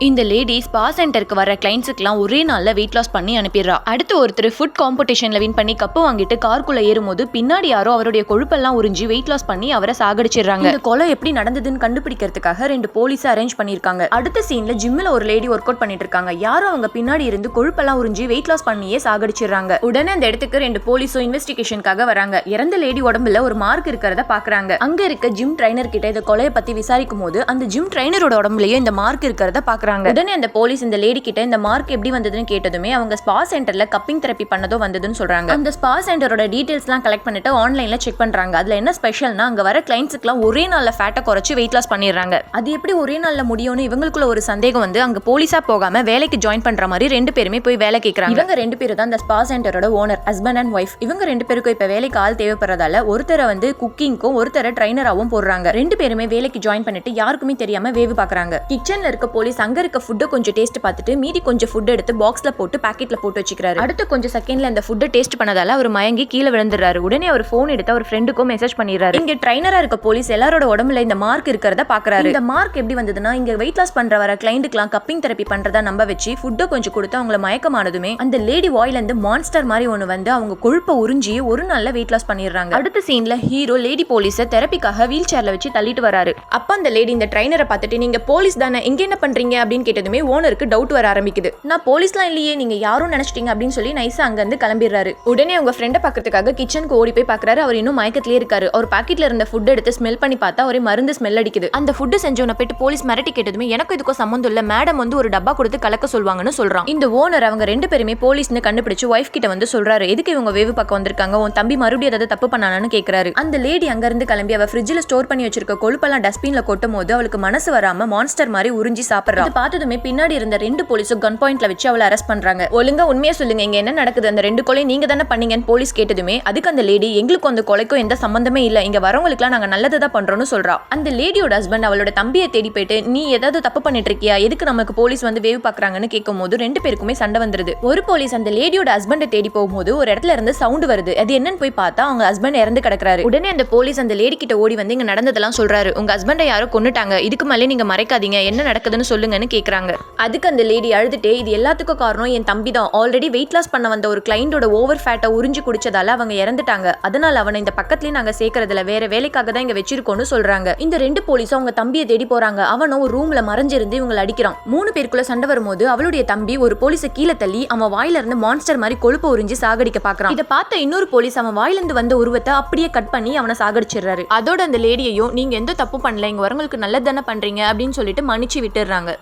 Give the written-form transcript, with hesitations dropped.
இந்த lady spa சென்டருக்கு வர கிளைண்ட்ஸுக்குலாம் ஒரே நாள்ல வெயிட் லாஸ் பண்ணி அனுப்பிடுறா. அடுத்து ஒருத்தர் ஃபுட் காம்படிஷன்ல வின் பண்ணி கப்பு வாங்கிட்டு காருக்குள்ள ஏறும்போது பின்னாடி யாரோ அவருடைய கொழுப்பெல்லாம் உறிஞ்சி வெயிட் லாஸ் பண்ணி அவரை சாகடிச்சிடுறாங்க. இந்த கொலை எப்படி நடந்ததுன்னு கண்டுபிடிக்கிறதுக்காக 2 போலீஸ் அரேஞ்ச் பண்ணிருக்காங்க. அடுத்த சீன்ல ஜிம்ல ஒரு லேடி ஒர்க் அவுட் பண்ணிட்டு இருக்காங்க. யாரோ அவங்க பின்னாடி இருந்து கொழுப்பெல்லாம் உறிஞ்சி வெயிட் லாஸ் பண்ணியே சாகடிச்சிடுறாங்க. உடனே அந்த இடத்துக்கு 2 போலீஸும் இன்வெஸ்டிகேஷனுக்காக வராங்க. இறந்த லேடி உடம்புல ஒரு மார்க் இருக்கிறத பாக்குறாங்க. அங்க இருக்க ஜிம் ட்ரைனர் கிட்ட இந்த கொலையை பத்தி விசாரிக்கும் போது அந்த ஜிம் ட்ரைனரோட உடம்புலயே இந்த மார்க் இருக்கிறத பாக்குறாங்க. உடனே அந்த போலீஸ் இந்த லேடி கிட்ட இந்த மார்க் எப்படி வந்ததுன்னு கேட்டதுமே அவங்க ஸ்பா சென்டர்ல கப்பிங் தெரப்பி பண்ணதோ வந்ததுன்னு சொல்றாங்க. அந்த ஸ்பா சென்டரோட டீடைல்ஸ்லாம் கலெக்ட் பண்ணிட்டு ஆன்லைன்ல செக் பண்றாங்க. அதுல என்ன ஸ்பெஷல்னா அங்க வர கிளைண்ட்ஸ்க்குலாம் ஒரே நாள்ல ஃபேட்டை குறைச்சு வெயிட் லாஸ் பண்ணிடுறாங்க. அது எப்படி ஒரே நாள்ல முடியும்னு இவங்களுக்குள்ள ஒரு சந்தேகம் வந்து அங்க போலீஸா போகாம வேலைக்கு ஜாயின் பண்ற மாதிரி 2 பேருமே போய் வேலை கேக்குறாங்க. இவங்க 2 பேரும் தான் அந்த ஸ்பா சென்டரோட ஓனர், ஹஸ்பண்ட் அண்ட் ஒய்ஃப். இவங்க 2 பேருக்கும் இப்ப வேலைக்கு ஆள் தேவைப்படுறதால ஒருத்தரை வந்து குக்கிங்க்கும் ஒருத்தரை ட்ரைனராவும் போடுறாங்க. 2 பேருமே வேலைக்கு ஜாயின் பண்ணிட்டு யாருக்குமே தெரியாம வேவு பாக்குறாங்க. கிச்சன்ல இருக்க போலீஸ் அங்க இருக்க ஃபுட்டை கொஞ்சம் டேஸ்ட் பார்த்துட்டு மீதி கொஞ்சம் ஃபுட் எடுத்து பாக்ஸ்ல போட்டு பாக்கெட்ல போட்டு வச்சுக்கிறாரு. அடுத்து கொஞ்சம் செகண்ட்ல அந்த ஃபுட்டை டேஸ்ட் பண்ணதால அவர் மயங்கி கீழே விழுந்துறாரு. உடனே அவர் போன் எடுத்து அவர் ஃப்ரெண்டுக்கும் மெசேஜ் பண்ணிடுறாரு. இங்க ட்ரைனரா இருக்க போலீஸ் எல்லாரோட உடம்புல இந்த மார்க் இருக்கிறத பாக்குறாரு. இந்த மார்க் எப்படி வந்ததுன்னா இங்க வெயிட் லாஸ் பண்ற வர கிளைண்ட்டுக்குலாம் கப்பிங் தெரப்பி பண்றதா நம்ப வச்சு ஃபுட்டை கொஞ்சம் கொடுத்து அவங்கள மயக்கமானதுமே அந்த லேடி வாயில இருந்து மான்ஸ்டர் மாதிரி ஒண்ணு வந்து அவங்க கொழுப்பை உறிஞ்சி ஒரு நாள்ல வெயிட் லாஸ் பண்ணிடுறாங்க. அடுத்த சீன்ல ஹீரோ லேடி போலீஸை தெரப்பிக்காக வீல் சேர்ல வச்சு தள்ளிட்டு வராரு. அப்ப அந்த லேடி இந்த ட்ரைனரை பார்த்துட்டு நீங்க போலீஸ் தானே, இங்க என்ன பண்றீங்க அப்படின்னு கேட்டதுமே ஓனருக்கு டவுட் வர ஆரம்பிக்குது. நான் போலீஸ்லாம் இல்லையே, நீங்க யாரும் நினைச்சிட்டீங்க அப்படின்னு சொல்லி நைஸா அங்க இருந்து கிளம்பிடுறாரு. உடனே அவங்க ஃப்ரெண்டை பார்க்கறதுக்காக கிச்சனுக்கு ஓடி போய் பாக்குறாரு. அவர் இன்னும் மயக்கத்திலே இருக்காரு. அவர் பாக்கெட்ல இருந்த ஃபுட் எடுத்து ஸ்மெல் பண்ணி பார்த்தா ஒரே மருந்து ஸ்மெல் அடிக்குது. அந்த ஃபுட் செஞ்சவன போயிட்டு போலீஸ் மிரட்டி கேட்டதுமே எனக்கு இதுக்கும் சம்மந்தம் இல்ல, மேடம் வந்து ஒரு டப்பா கொடுத்து கலக்க சொல்வாங்கன்னு சொல்றான். இந்த ஓனர் அவங்க 2 பேருமே போலீஸ்னு கண்டுபிடிச்சு ஒய்ஃப் கிட்ட வந்து சொல்றாரு, எதுக்கு இவங்க வேவு பக்கம் வந்திருக்காங்க, உன் தம்பி மறுபடியும் ஏதாவது தப்பு பண்ணானு கேக்குறாரு. அந்த லேடி அங்க இருந்து கிளம்பி அவ ஃப்ரிட்ஜ்ல ஸ்டோர் பண்ணி வச்சிருக்க கொழுப்பெல்லாம் டஸ்ட்பின்ல கொட்டும் போது அவளுக்கு மனசு வராம மான்ஸ்டர் மாதிரி உறிஞ்சி சாப்பிடுறா. பார்த்ததுமே பின்னாடி இருந்த 2 போலீஸும் கன் பாயிண்ட்ல வச்சு அவளை அரெஸ்ட் பண்றாங்க. ஒழுங்கா உண்மையா சொல்லுங்க, இங்க என்ன நடக்குது, அந்த 2 கொலை நீங்க தானே பண்ணீங்கன்னு போலீஸ் கேட்டதுமே அதுக்கு அந்த லேடி எங்களுக்கு அந்த கொலைக்கும் எந்த சம்பந்தமே இல்ல, இங்க வரவங்களுக்குலாம் நாங்க நல்லதுதான் பண்றோம்னு சொல்றா. அந்த லேடியோட ஹஸ்பண்ட் அவளோட தம்பியை தேடி போயிட்டு நீ ஏதாவது தப்பு பண்ணிட்டு இருக்கியா, எதுக்கு நமக்கு போலீஸ் வந்து வேவு பாக்குறாங்கன்னு கேட்கும் போது 2 பேருக்குமே சண்டை வந்துருது. ஒரு போலீஸ் அந்த லேடியோட ஹஸ்பண்டை தேடி போகும்போது ஒரு இடத்துல இருந்து சவுண்ட் வருது. அது என்னன்னு போய் பார்த்தா அவங்க ஹஸ்பண்ட் இறந்து கிடக்குறாரு. உடனே அந்த போலீஸ் அந்த லேடி கிட்ட ஓடி வந்து இங்க நடந்ததெல்லாம் சொல்றாரு. உங்க ஹஸ்பண்டை யாரோ கொன்னுட்டாங்க, இதுக்கு மேலே நீங்க மறைக்காதீங்க, என்ன நடக்குதுன்னு சொல்லுங்கன்னு கேக்குறாங்க. அதுக்கு அந்த லேடி அழுதுட்டே இது எல்லாத்துக்கும் காரணம் என் தம்பி தான், ஆல்ரெடி வெயிட் லாஸ் பண்ண வந்த ஒரு கிளைண்டோட ஓவர் ஃபேட்டை உறிஞ்சி குடிச்சதால அவங்க இறந்துட்டாங்க, அதனால அவனை இந்த பக்கத்துலயே நாங்க சேர்க்கறதுல வேற வேலைக்காக தான் இங்க வச்சிருக்கோம்னு சொல்றாங்க. இந்த 2 போலீஸும் அவங்க தம்பியை தேடி போறாங்க. அவனும் ஒரு ரூம்ல மறைஞ்சிருந்து இவங்களை அடிக்கிறான். 3 பேருக்குள்ள சண்டை வரும்போது அவளுடைய தம்பி ஒரு போலீஸை கீழே தள்ளி அவன் வாயில இருந்து மான்ஸ்டர் மாதிரி கொழுப்பு உறிஞ்சி சாகடிக்க பாக்குறான். இதை பார்த்த இன்னொரு போலீஸ் அவன் வாயில இருந்து வந்த உருவத்தை அப்படியே கட் பண்ணி அவனை சாகடிச்சிடுறாரு. அதோட அந்த லேடியையும் நீங்க எந்த தப்பு பண்ணல, இங்க வரவங்களுக்கு நல்லது தானே பண்றீங்க அப்படின்னு சொல்லிட்டு மன்னிச்சு விட்டுறாங்க.